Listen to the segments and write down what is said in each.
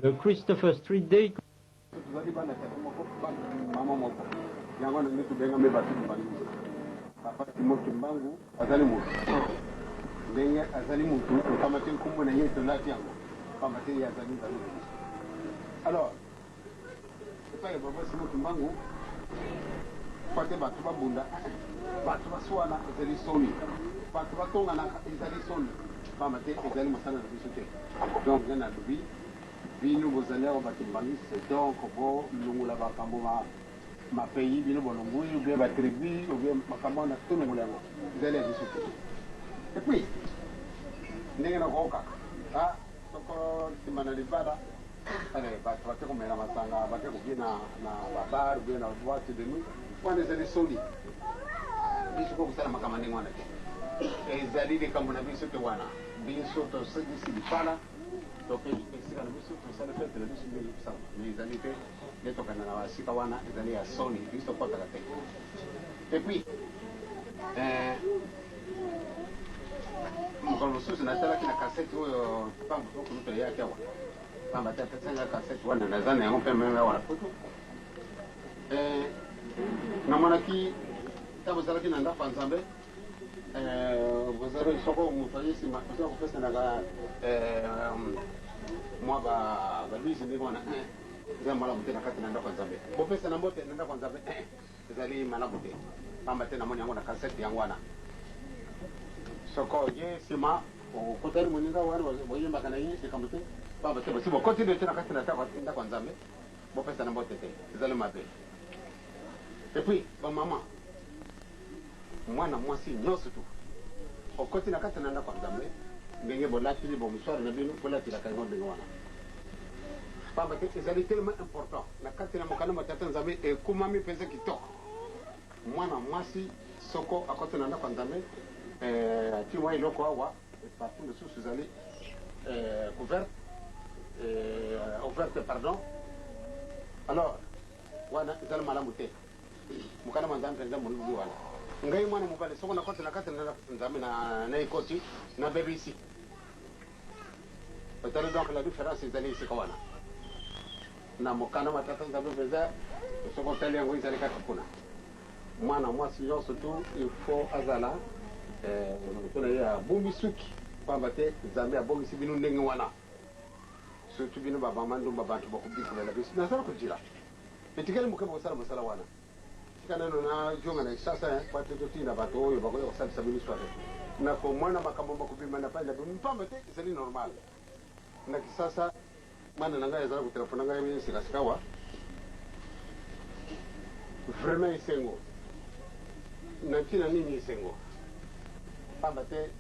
Le Christopher Street Day. Alors, c'est pas le papa Simon Kimbangu. Pate batu babunda, batu baswana ezali soni, batu batongana ezali soni, pamate ezali masana na biso te. Donc na lobi, bino bozali awa batu mbangisi, donc bo lungula bakambo ma pays bino bolongui ou bien ba tribu ou bien makambo na tout lungula ngo ezali ya biso te. Et puis ndenge na koka, ah soko simana libada. Allez, batu bate komela masanga, bate kobina na babar ou bien na boîte de nuit. Wana ezali soli biso kokusala makambo ndenge wana te ezali likambo na biso te wana biso tosalisi lipala esika na biso tosala fete na biso ndenge kosala me ezali te nde tokanda na basika wana ezali ya soni biso tokɔtaka te et puis mokolo mosusu natalaki na kasete oyo pamba tokunu toyaki awa pamba te apesanga kasete wana naza na yango mpe meme wana poto namonaki ta bozalaki na ndako ya nzambe bozali soko moto aye nsima oza kopesanaka mwa babisi ndenge wana eza malamu te na kati na ndako ya nzambe bopesana mbote na ndako ya nzambe ezali malamu te pamba te namoni yango na kasete yango wana soko ye nsima okotani moninga wana boyembaka na ye likambo te pamba te bosi bokotinde te na kati na ndako ya nzambe bopesana mbote te ezali mabe. Et puis, ba maman, mwana mwasi nyonso tu okoti na kati na ndako ya nzambe ndenge bolatili bomusware na bino bolatila kango ndenge wana pamba te ezali tellement important na kati na mokano matata nzambe ekumami mpenza kitoko mwana mwasi soko akoti na ndako ya nzambe ati mwa eloko awa partout lisusu ezali ouverte pardon alors wana ezali malamu te mukana manzambe penza mulungu wana ngai mwana mubale soko na koti na kati na nzambe na ekoti na bebisi peut-être donc la différence ezali ici kawana na mukana matata nzambe penza soko tali yango ezali kaka kuna mwana mwasi nyonso tu il faut azala tona ya bombi suki pamba te nzambe abongisi bino ndenge wana surtout bino babama ndumba bantu bakubikulela biso nazala kujila etikali mukaba kosala mosala wana kanano na jonga na sasa pate totina bato oyo bakoya kosalisa bino sware na ko mwana makambo bakubima na pale mpamba te ezali normal na kisasa mwana nanga yazala ku telefona ngai mimi sikasikawa vraiment isengo na tina nini isengo pamba te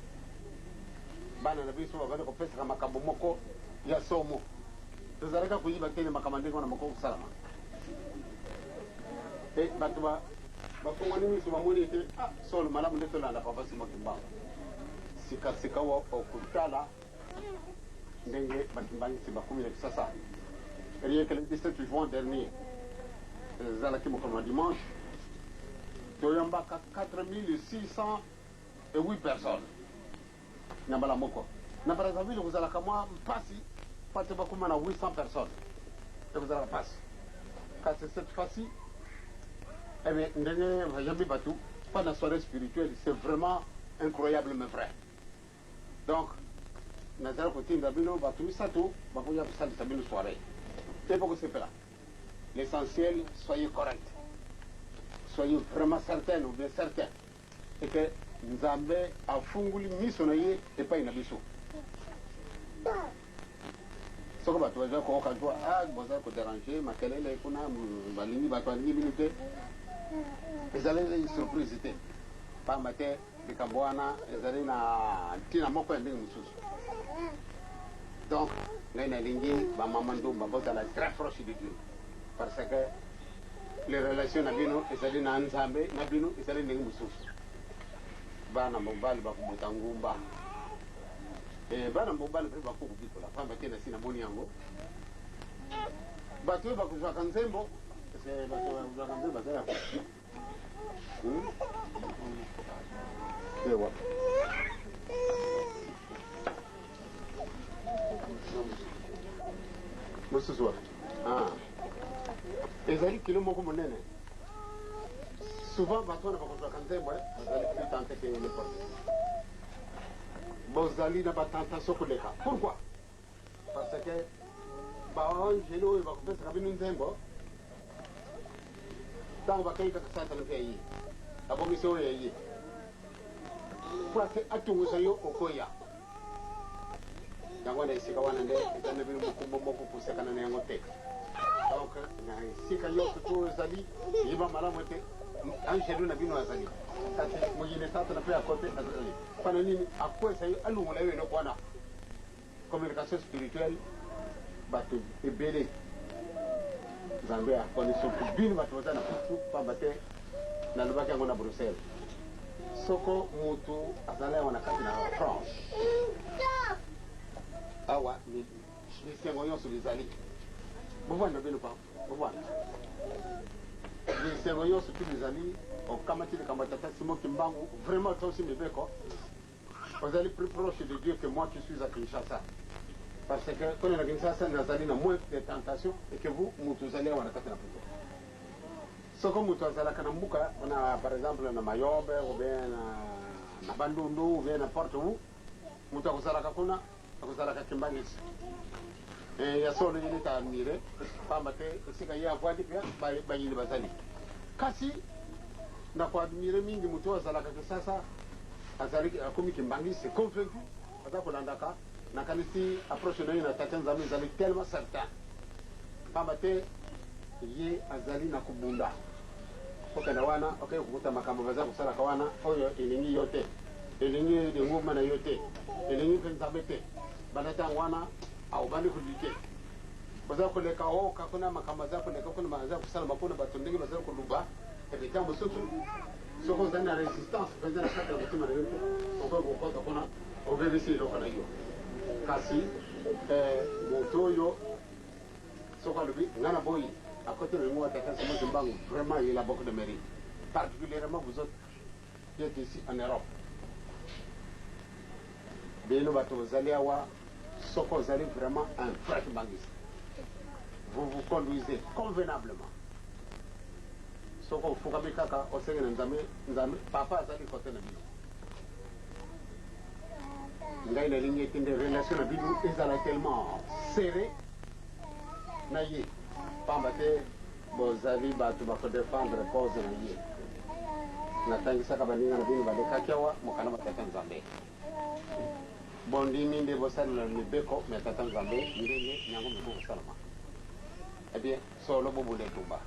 bana na biso babane ko pesa makambo moko ya somo tozalaka kuyiba tena makambo ndenge na moko kusalama bato bafungwani miso bamoni ete solo malamu nde tolanda papa Simon Kimbangu sikasika wa okutala ndenge batimbangisi bakumi na kisasa rien que le 17 juin dernier ezalaki mokolo na dimanche toyambaka 4608 personnes na mbala moko na Brazzaville kozalaka mwa mpasi pate bakuma na 800 personnes ekozalaka mpasi kasi cette fois-ci eh bien, pendant la soirée spirituelle, c'est vraiment incroyable mais vrai. Donc, Nazara Kotin Dabino, Batumi Sato, Bakoya Sal Sabino soirée. C'est pourquoi c'est là. L'essentiel, soyez correct. Soyez vraiment certains ou bien certains. Et que Nzambe a funguli misonaye et pas une abisso. Soko bato baza ko kanto boza ko déranger makelele kuna balingi bato balingi minute ezali surprise te pamba te likambo wana ezali na ntina moko ya ndenge mosusu donc ngai nalingi bamama ndumba bozala très proche de Dieu parce que les relations na bino ezali na nzambe na bino ezali ndenge mosusu bana mobali bakubuta ngumba bana mobali mpe bakokubikola pamba te nasi namoni yango bato oyo bakozwaka nzembo bato bazwaka nzembo bazala ewa mosusu wapi ezali kilo moko monene souvent bato wana bakozwaka nzembo bazali plus tente ke n'importe bozali na batentation koleka pourquoi parce que baangeli oyo bakopesaka bino nzembo ntango bakei kaka satana mpe yaye abongisi oyo yaye po ate atungusa yo okoya yango na esika wana nde eza na bino mokumbo moko kosekana na yango te donc na esika nyonso to ezali yeba malamu ete angelu na bino azali kasi moyine satana mpe akote azali pana nini akwesa yo alungola yo eloko wana communication spirituelle bato ebele nzambe akonisi bino bato baza na kutu pamba te nalobaki yango na bruxelles soko mutu azali awa na kati na france awa lisengo nyonso lizali bovanda bino pa bovanda lisengo nyonso ti lizali okamati likambo tata Simon Kimbangu vraiment toi aussi mibeko ozali plus proche de Dieu que moi qui suis à Kinshasa parce que quand on a Kinshasa nazali na moins de tentation et que vous mutu zali awa na kati na puto soko mutu azalaka na mbuka na par exemple na Mayobe ou bien na Bandundu ou bien n'importe où mutu akozalaka kuna akozalaka Kimbangisi ya solo yini ta admire pamba te esika ye avwandi pia bayini bazali kasi na kwa admire mingi mutu azalaka kisasa azali akomi Kimbangisi convaincu aza kolandaka na kanisi approche na ye na tata nzambe ezali tellement certain pamba te ye azali na kubunda okenda wana okukuta makambo baza kosalaka wana oyo elingi yo te elingi enguma na yo te elingi mpe nzambe te banata yango wana aobandi kudi te baza koleka oka kuna makambo aza koleka kuna baza kosalama kuna bato ndenge baza koluba epetan mosusu soko ozali na résistance mpenza na kati ya motima na yo te okoki kokota kuna obebisi eloko na yo kasi moto oyo soko alobi nga na boyi à côté de moi, Simon Kimbangu, vraiment, il a beaucoup de mérite. Particulièrement vous autres qui êtes ici en Europe. Bien, vous allez avoir ce que vous allez vraiment un vrai Kimbangiste. Vous vous conduisez convenablement. Ce que vous faites, kaka, au Seigneur, Nzame, papa, vous allez côté de nous. Il a une ligne de relation de vie, ils sont tellement serrés. Naïe. Pamba te bozali bato bakodefendre cause na ye natangisaka baninga na bino balekaki awa mokana batata nzambe bondimi nde bosalela mibeko me tata nzambe ndenge nyango miko kosalama ebien solo bobule tuba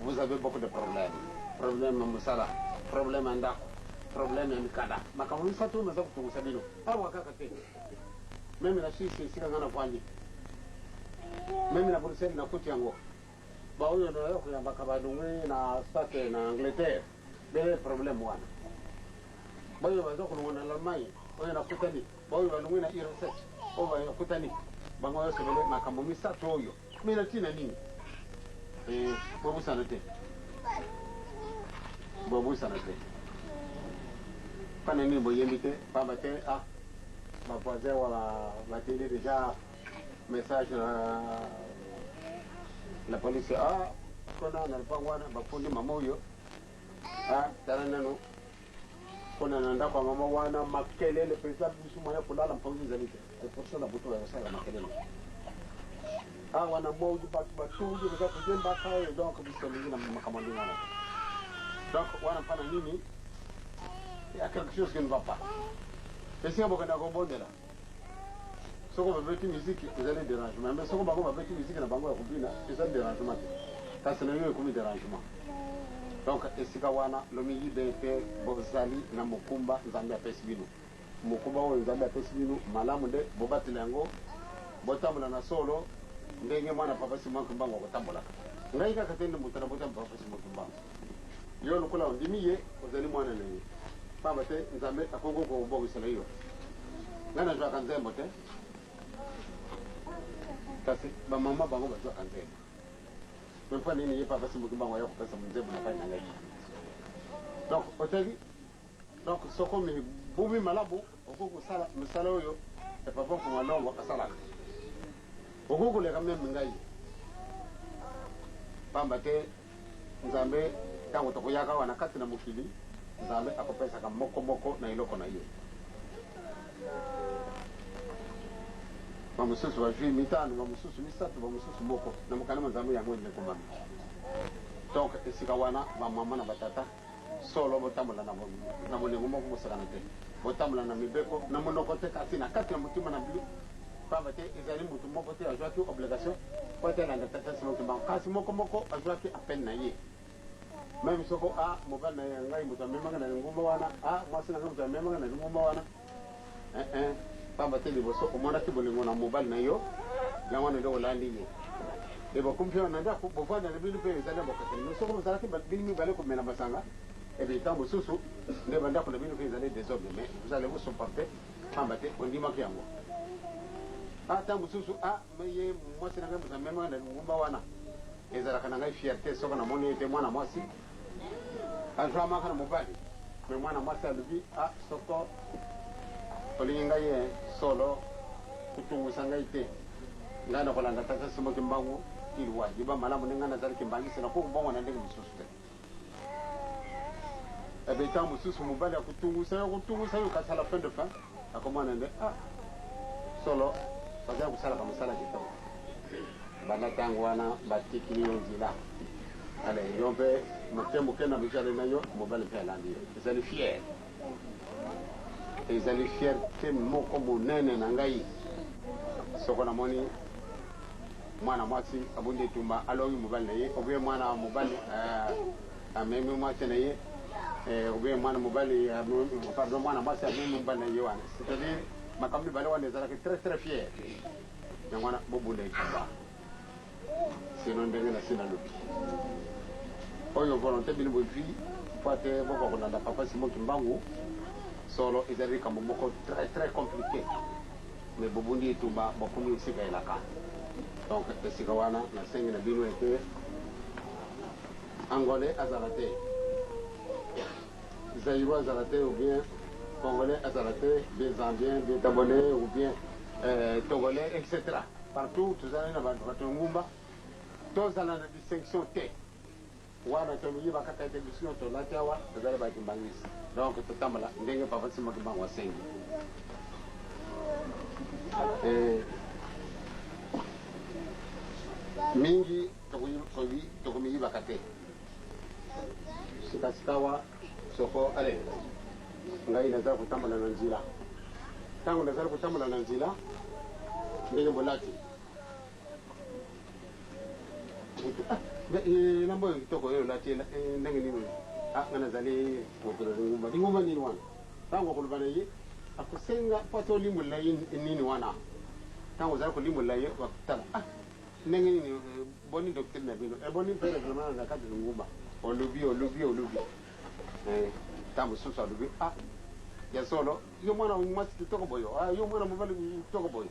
vous avez beaucoup de problème ya mosala problème ya ndako problème ya mikanda makambo misato maza kotungusa bino awa kaka te meme na sisi esika nga na vwandi mimi na Bruxelles na kuti yango ba oyo na yo kuyambaka badungwe na state na Angleterre be problem wana ba oyo bazo kulungona na Allemagne oyo na kutani ba oyo badungwe na IRSS o ba yo kutani bango yo sebele makambo misato oyo mina tina nini bobu sanate pana nini boyembite pamba te ma voisin wala la télé déjà message la police kona na pangwana bafundi mamoyo tara nano kona nanda kwa mama wana makelele pesa bisu moya kulala mpango zalite pour ça la buto ya sala makelele wana moju batu kwa kujemba kai donc biso na makamando wana donc wana pana nini ya quelque chose qui ne va pas et si on va quand bondela soko babeti musique ezali dérangement mais soko bango babeti musique na bango ya kubina ezali dérangement kasi na yo ekomi dérangement donc esika wana lomingi bete bozali na mokumba nzambe apesi bino mokumba oyo nzambe apesi bino malamu nde bobatela yango botambola na solo ndenge mwana papa Simon Kimbangu akotambolaka ngai kaka te nde moto na botambola papa Simon Kimbangu yo lokola ondimi ye ozali mwana na ye pamba te nzambe akongo kobongisela yo ngai nazwaka nzembo te kasi bamama bango bazwaka nzembo mpa nini ye papa Simon Kimbangu ya kopesa nzembo na pai na ngai donc oteli donc soko mi bumi malabu okoko sala misala oyo e papa ko malongo asalaka okukuleka meme ngai pamba te nzambe ntango tokoyaka wana kati na mokili nzambe akopesaka moko na eloko na ye bamosusu bazwi mitano bamosusu misato bamosusu moko na mokanama nzambe yango endeko mami donc esika wana bamama na batata solo botambola na bolingo moko bosakana te botambola na mibeko na monoko te kasi na kati na motima na bino pamba te ezali mutu moko te azwaki obligation po te elanda tata simoki mbango kasi moko azwaki apene na ye même soko mobali na ye ngai moto amemaka na lingumba wana mwasi na ngai moto amemaka na lingumba wana pamba te liboso omonaki bolingo na mobali na yo yango wana nde olandi ye ebokumpi wana nde bovanda na bino mpe ezali bokateli soko bozalaki bino mibale komela masanga ebe ntango mosusu nde bandako na bino mpe ezali désordre mais vous allez vous supporter pamba te ondimaki yango ntango mosusu ye mwasi na ngai moto amemaka na lingumba wana ezalaka na ngai fierté soko namoni ete mwana mwasi azwamaka na mobali me mwana mwasi alobi soko olingi ngai ye solo kutungusa ngai te ngai nakolanda tata simoki mbangu iliwa liba malamu nde ngai nazalaki mbangisi na kokubongwa na ndenge mosusu te ebe ntango mosusu mobali akutungusa yo kasi ala fin de fin akomwana nde solo bazali kosalaka mosala kitoko banda ntango wana batikili yo nzela ale yo mpe moke na bizale na yo mobali mpe alandi yo ezali fiere ezali fierté moko monene na ngai soko namoni mwana mwasi abundi etumba alongi mobali na ye obie mwana mobali amemi mwasi na ye obie mwana mobali pardon mwana mwasi amemi mobali na ye wana c'est-à-dire makambo mibale wana ezalaki très fier yango wana bobunda etumba sino ndenge na sina lobi oyo volonté bino bozwi po ate bokokolanda papa simoki mbangu solo ezali likambo moko très compliqué mais bobundi etumba bokomi esika elaka donc esika wana nasengi na bino ete angolais azala te zaïrois azala te ou bien congolais azala te bien zambien bien gabonais ou bien togolais etc partout tozali na bantu batongumba tozala na distinction te wana tomiyiba kaka ete biso tolati awa tozali bakimbangisi donc totambola ndenge papa simoki mbangu asengi mingi tokomiyibaka te sikasikawa soko ale ngai nazali kotambola na nzela ntango nazali kotambola na nzela ndenge bolati nambo oyo kitoko oyo olati ndenge nini nga nazali mokolo lingumba nini wana ntango akoloba na ye akosenga po ate olimbolela ye nini wana ntango ozali kolimbolela ye wakutala ndenge nini boni doctrine na bino eboni mpe reglement na kati lingumba olobi ntango mosusu alobi ya solo yo mwana mwasi kitoko boyo yo mwana mobali kitoko boyo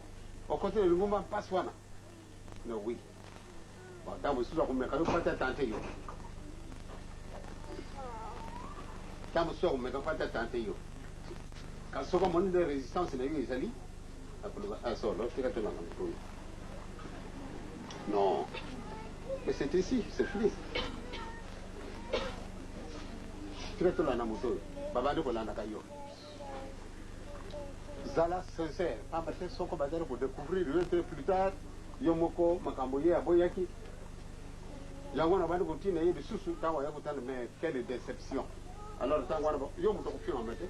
okotele lingumba mpasi wana no wi ntango mosusu akomeka yo pate atante yo ntango mosusu akomeka pate atante yo kasi soko amoni de résistance na yo ezali akoloba solo tika tolanga motoyo non mais c'est ici c'est fini tika tolanda motoyo babandi kolandaka yo zala sincère pamba te soko bazali kodécouvrir yo te plus tard yo moko makambo ye aboyaki yango na bandi kotina ye lisusu ntango aya kotala mais quelle déception alors ntango wana yo moto kofingama te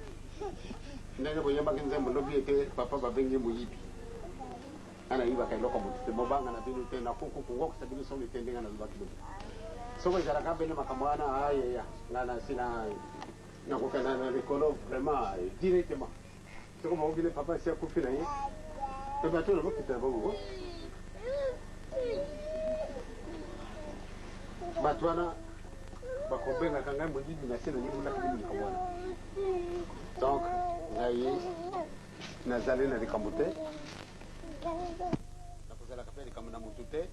ndenge boyembaki nzembo lobi ete papa babengi moyibi anayibaka eloko moto te mobanga na bino te nakokokungokisa bino soni te ndenge nalobaki lobi soko ezalaka bene makambo wana ayeya nga nasina nakokenda na likolo vraiment directement soko baobile papa esi akufi na ye pe bato na bakita na bango bato wana bakobengaka ngai moyibi na se na libulaki bino likambo wana donc ngai nazali na likambo te nakozalaka mpe likambo na motu te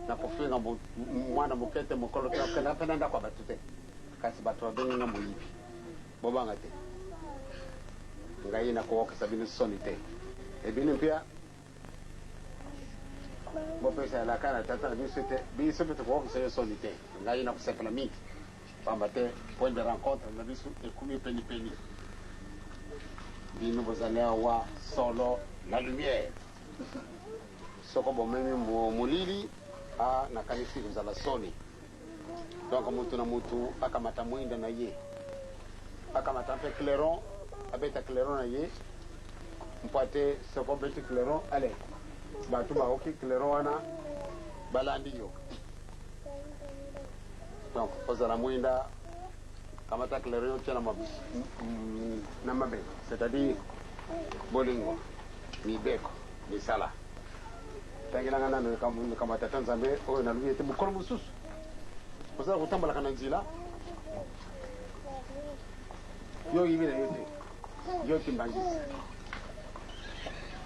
nakofinga mwana moke te mokolo te okenda mpe na ndako ya bato te kasi bato babengi nga moyibi bobanga te ngai nakowokisa bino soni te ebino mpia bopesa la kana tata biso te ko se solite ngai na kusepela mingi pamba te point de rencontre na biso ekumi peni peni bino bozali awa solo la lumière soko bomemi mulili nakanisi kozala soni donc mutu na mutu akamata mwinda na ye akamata mpe clairon abeta clairon na ye mpate soko beti clairon ale batu baoki clairon wana balandi yo donc ozala mwinda kamata clairon yo tia na mabe c'est-à-dire bolingo mibeko misala tangilanga nano kamata tanzambe oyo nalubi ete mukolo mosusu ozala kotambolaka na nzela yo yibi na yo te yo timbangisi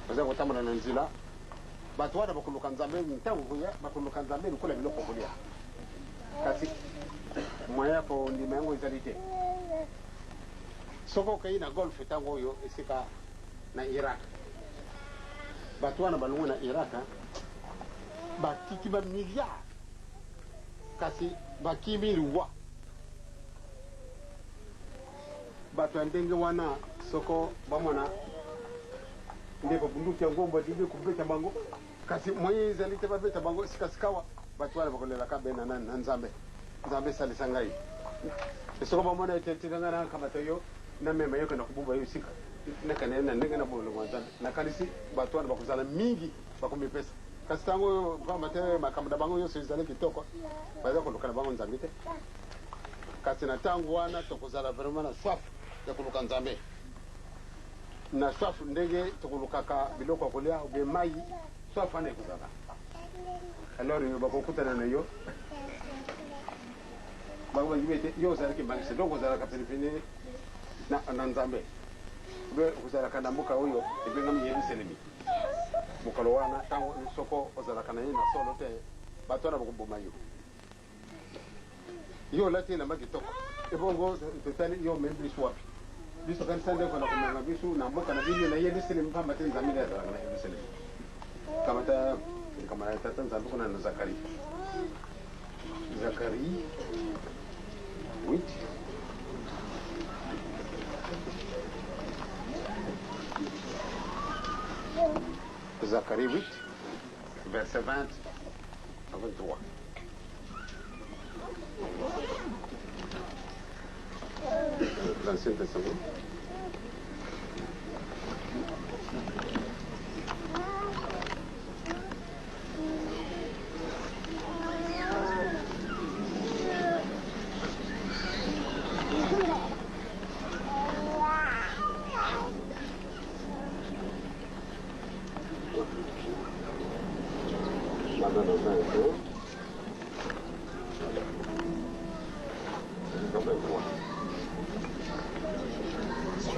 ozala kotambola na nzela bato wana bakoluka nzambe ntango koya bakoluka nzambe lokola biloko kolia kasi moyen ya kondima yango ezali te soko okei na golf ntango oyo esika na irak bato wana balongo na irak bakiki bamilliard kasi bakimi liwa bato ya ndenge wana soko bamona nde babunduki yango badili kobeta bango kasi moyen ezali te babeta bango sikasikawa bato wana bakolelaka be na nzambe nzambe esalisa ngai soko bamona etetikanga na kamata yo na mema yo kana kubumba yo sika nakane na ndenge na bolongo nzambe nakanisi bato wana bakozala mingi bakomipesa kasi ntango oyo pamba te makambo na bango nyonso ezali kitoko baza koluka na bango nzambe te kasi na ntango wana tokozala vraiment na soif ya koluka nzambe na soif ndenge tokolukaka biloko ya kolia ube mai soif wana ekozala alors yo bakokutana na yo bango bangibi ete yo ozalaki mbangisi donc ozalaka penepene na nzambe ube ozalaka na mboka oyo ebengami yerusalemi mokolo wana ntango soko ozalaka na ye na solo te bato wana bakoboma yo yo olati elamba kitoko ebongo totali yo memi biso wapi biso kanisa ndeko na komanga biso na mboka na bino na yerusalemi pamba te nzambe nde azalaka na yerusalemi kamata tata nzambe kuna na zakari 8 Zacharie 8, verset 20 à 23. L'Ancien Testament.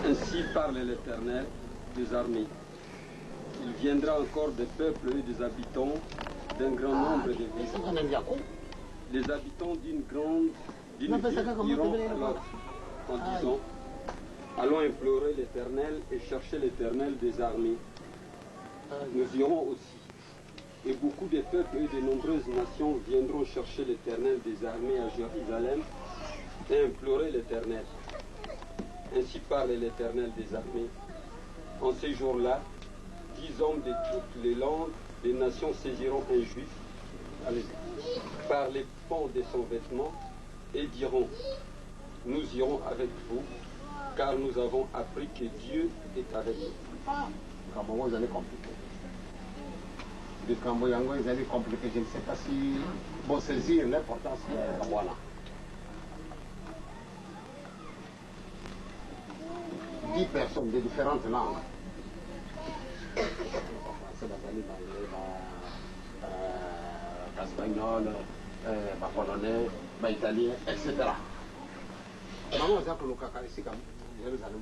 Ainsi parle l'Éternel des armées. Il viendra encore des peuples et des habitants d'un grand nombre de villes. Les habitants d'une ville diront alors en disant: allons implorer l'Éternel et chercher l'Éternel des armées. Nous irons aussi. Et beaucoup de peuples et de nombreuses nations viendront chercher l'Éternel des armées à Jérusalem et implorer l'Éternel. Ainsi parle l'Éternel des armées. En ces jours-là, 10 hommes de toutes les langues des nations saisiront un juif par les pans de son vêtement et diront: nous irons avec vous, car nous avons appris que Dieu est avec nous. Vous allez compliquer. Le Camboyango, ils allaient compliquer. Je ne sais pas si vous saisir l'importance de Camboyana. 10 personnes de différentes langues. Espagnol, polonais, italien, etc. Bango za kuluka sika Yerusalem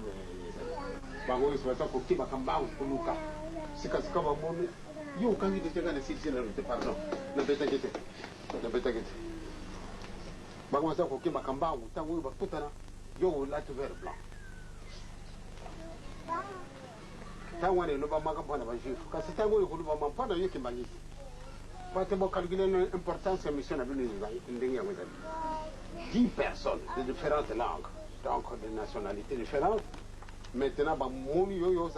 bango isibata kukiba kambangu kuluka sika sika bamone yo kangi teteka na sisi na rute pardon na beta gete bango za kukiba kambangu tangu bakutana yo latu vert blanc tangu ne no ba maka bana ba jifu kasi tangu yo kuluba mampana yo kimbangisi Quand tu calculer l'importance de la mission, 10 personnes de différentes langues, donc de nationalités différentes. Maintenant, il y a des gens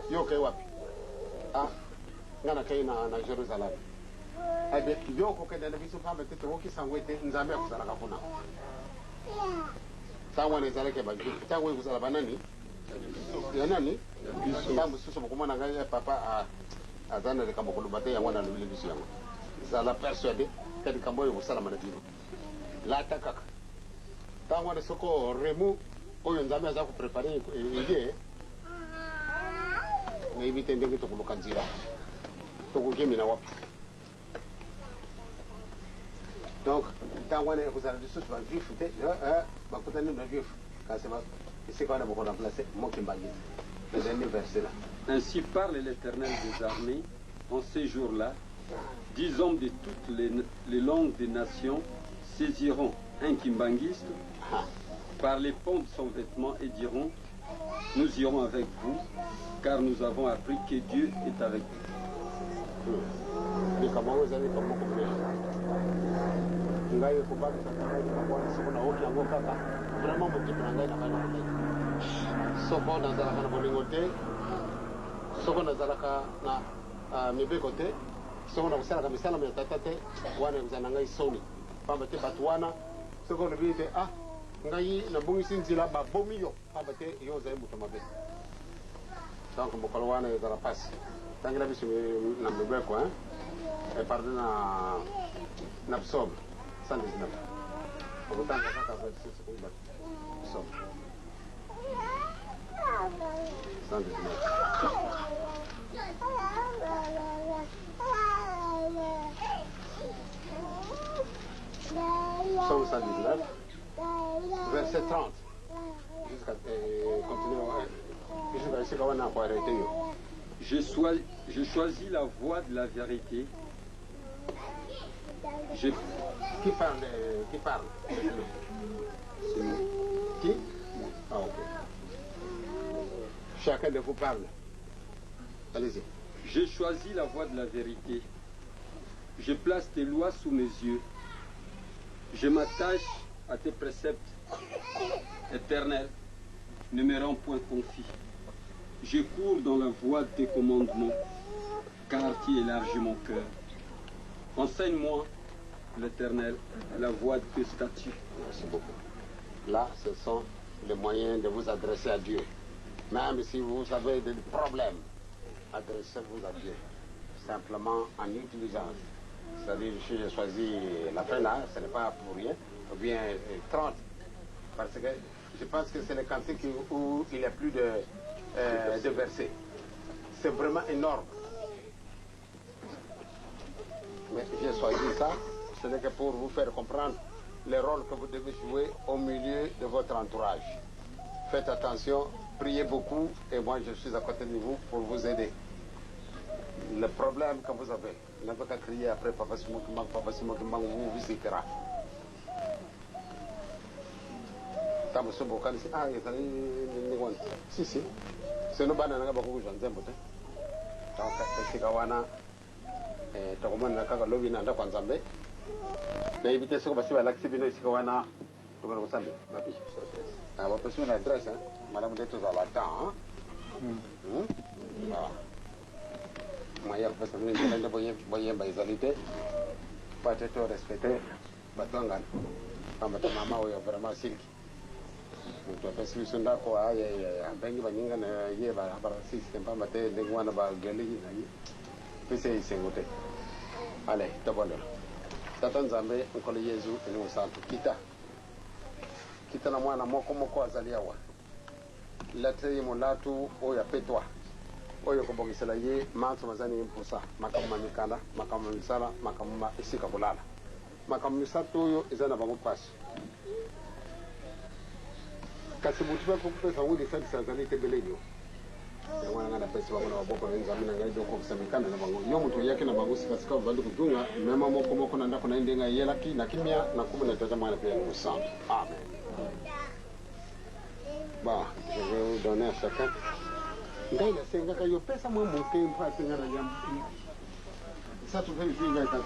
qui ont déjà. Ah, na Jérusalem. Eh bien, il y a des gens qui sont tangwa nezala ke bagi tangwa kuzala banani ya nani ngambo suso bokomana ngai papa azana le kambo kulubate yango na lubile biso yango zala persuadé kadi kambo yo kusala manadino la takaka tangwa ne soko remu oyo nzambe aza ku préparer ide na ibite ndenge to kuluka nzira to kukemina wapi. Donc, quand on est aux artistes, on va vivre, le dernier verset là. Ainsi parle l'Éternel des armées, en ces jours-là, 10 hommes de toutes les langues des nations saisiront un kimbanguiste par les pans de son vêtement et diront: nous irons avec vous, car nous avons appris que Dieu est avec vous. Ngai kubali sakai kwa soko na hoki yango kaka vraiment motipe na ngai na kana ngai soko na zalaka na bolingo te soko na zalaka na mibeko te soko na kusala misala ya tata te wana nzana ngai soni pamba te batu wana soko na bite ngai na bongisi nzila ba bomi yo pamba te yo zai mutu mabe donc mokolo wana ya zala pasi tangila biso na mibeko et pardon na psaume 119. Autant que ça, verset 119, verset 30. Jusqu'à continuer. Jusqu'à ce qu'on a arrêté. Je choisis la voie de la vérité. Qui parle? C'est nous. Qui? Ah, ok. Chacun de vous parle. Allez-y. J'ai choisi la voie de la vérité. Je place tes lois sous mes yeux. Je m'attache à tes préceptes. Éternel, ne me rends point confit. Je cours dans la voie de tes commandements, car tu élargis mon cœur. Enseigne-moi, l'Éternel, la voie de tes statuts. Merci beaucoup. Là, ce sont les moyens de vous adresser à Dieu. Même si vous avez des problèmes, adressez-vous à Dieu. Simplement en utilisant. C'est-à-dire, si j'ai choisi la fin là, ce n'est pas pour rien, ou bien 30. Parce que je pense que c'est le cantique où il y a plus de versets. C'est vraiment énorme. Mais j'ai choisi ça, ce n'est que pour vous faire comprendre le rôle que vous devez jouer au milieu de votre entourage. Faites attention, priez beaucoup, et moi je suis à côté de vous pour vous aider. Le problème que vous avez, n'avez qu'à crier après Papa Simokimang, vous visitera. Si, si. C'est nous banana beaucoup de gens. Donc, c'est Kawana. Tokomana na kaka lobi na nda kwa nzambe na ibite siko basi ba laksi bino siko wana tokona kusambe bapi ba pesu na adresse madame de tous à la temps voilà moyen parce que nous devons boyer baisalité pas être respecté batanga kama mama oyo vraiment silki to pesu sunda ko ya bengi baninga na ye ba system pa mate de wana ba geli na yi. Allez, d'abord. Satan Zambé, on connaît Jésus et nous sommes Kita. Kita na mwana moko azaliawa. Latre molatu oya petwa. Oyo kobongisela ye manso mazani impusa. Makama mikanda, makama misala, makama isika kulala. Makama misatu oyo ezana bango pasi. Kasi mutuba kupesa wudi sadi sanzali tebelenyo. Yango ngana pesa bako na boko nza mina ngai doko kusemekana na bango yo mutu yake na bango sika sika bando kutunga mema moko na ndako na ndenga yela ki na kimia na kumu na tata mwana pia kusambe amen. Bon, je vais vous donner à chacun. Ngai la senga ka yo pesa mo mo ke mpa tenga na yam. Ça tu fais le film avec ça.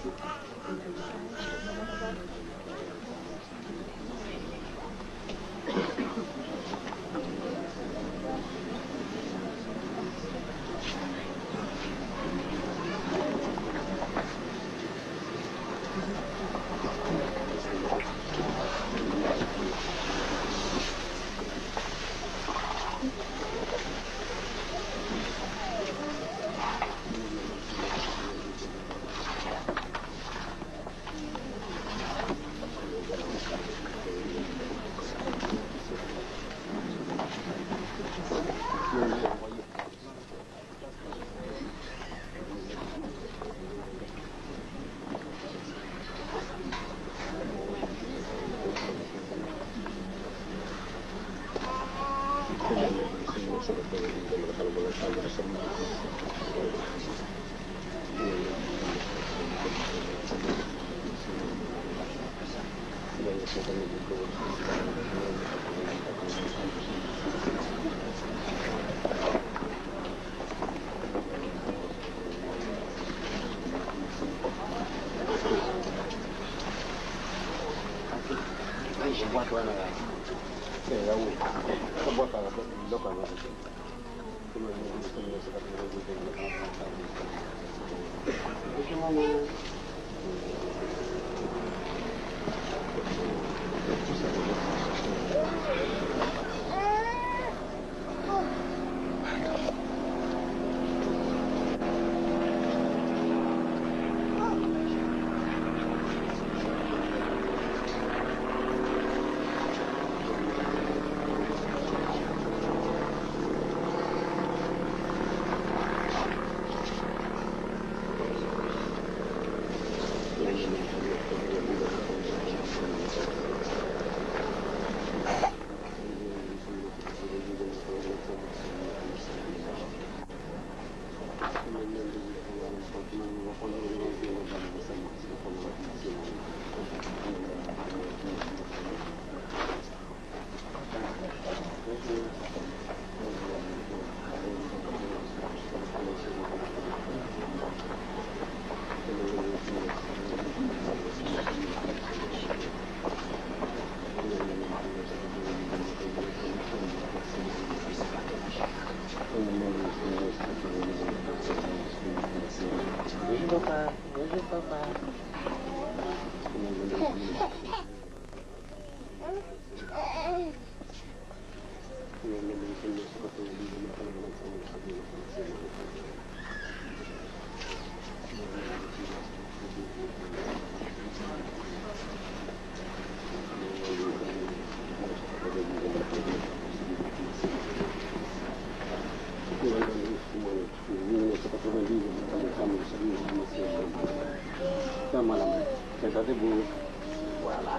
Voilà.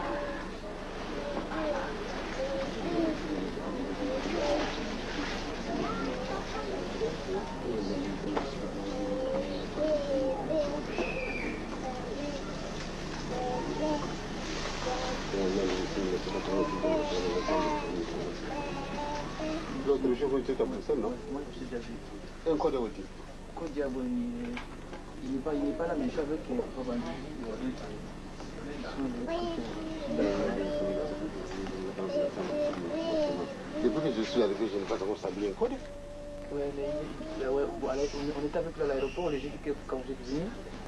L'autre jour, tu étais à Bruxelles, non? Moi, je suis déjà vu. Et un code de route. Côte d'Ivoire, il n'est pas là, mais je suis avec Robandi. Depuis que je suis arrivé, je n'ai pas encore salué un code. Ouais, mais bon, alors, on était avec lui à l'aéroport, j'ai dit que quand j'étais venu,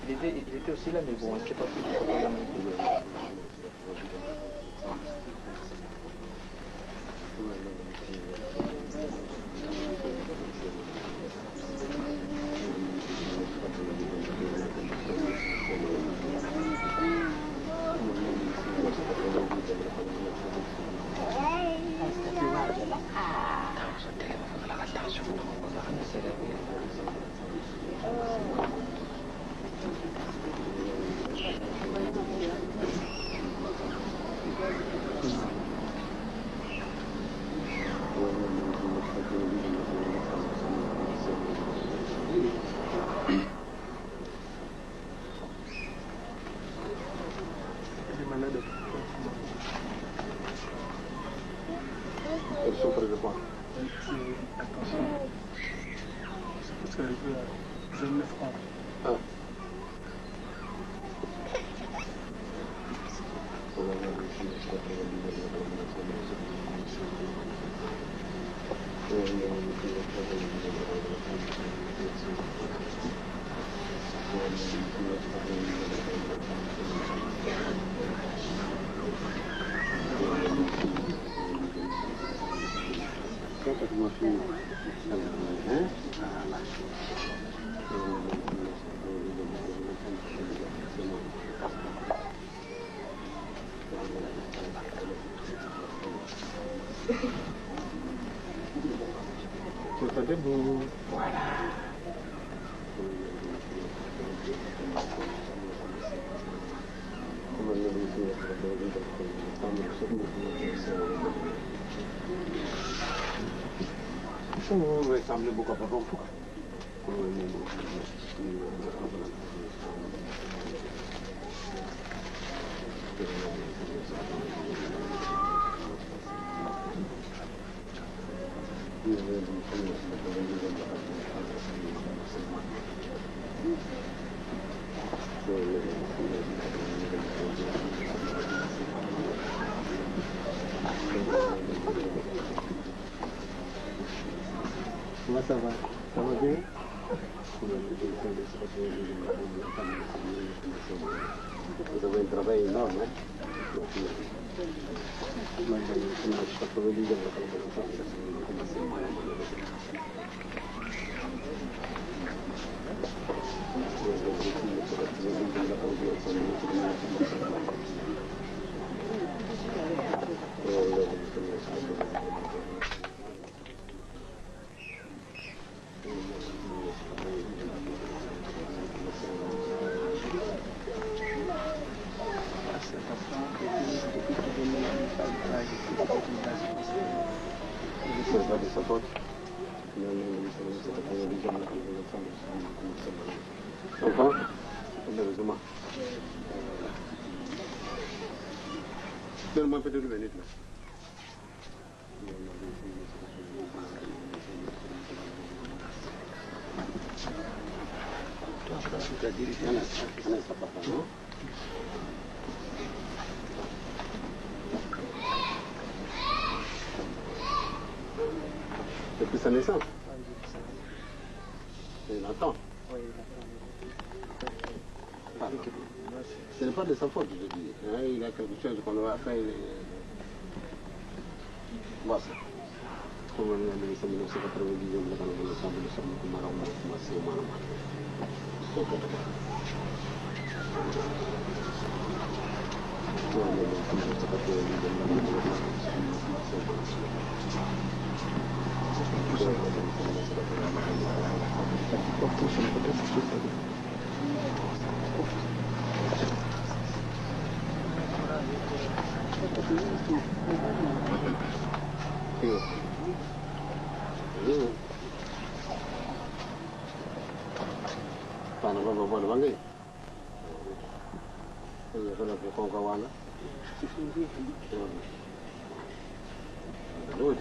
il était aussi là, mais bon, je ne sais pas si il est là. souffres de quoi? Attention. Parce que je me franc. Ah. Tu es debout. Voilà. Oui, ça me beaucoup à peu près. Comment ça va? Ça va bien? Vous avez un travail énorme, hein? Enfin, heureusement. Donne-moi un peu de minutes là. Depuis sa naissance? Il attend. Oui, Ce n'est pas de sa faute, je dis. Il a quelque chose qu'on va faire. Voilà. Comme on a dit, c'est 1990, on a dit que nous sommes Para bawa bangai. Ini kalau berkong kawan lah. Good.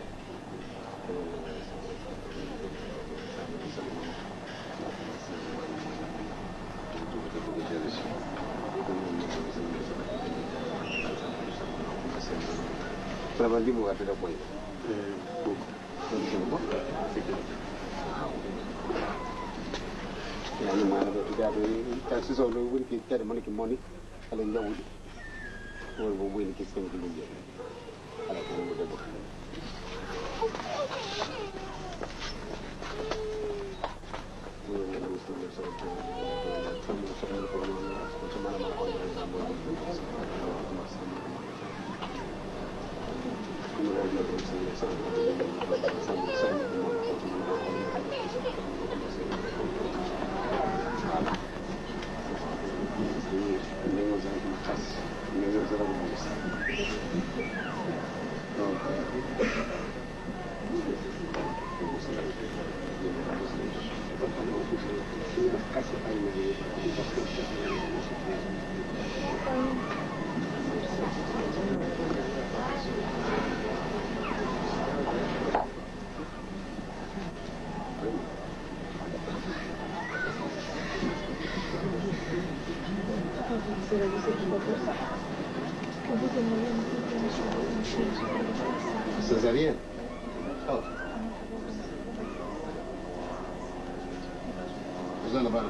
Berapa di buat ada poin? Yani maanaam daa doon si soo loolu wëri ki tere ma ne ki moni ala njawul wala boobu wëri ki seen ki liggéey ala ko mu dëgg Césarienne. Oh. Vous en avez un bon.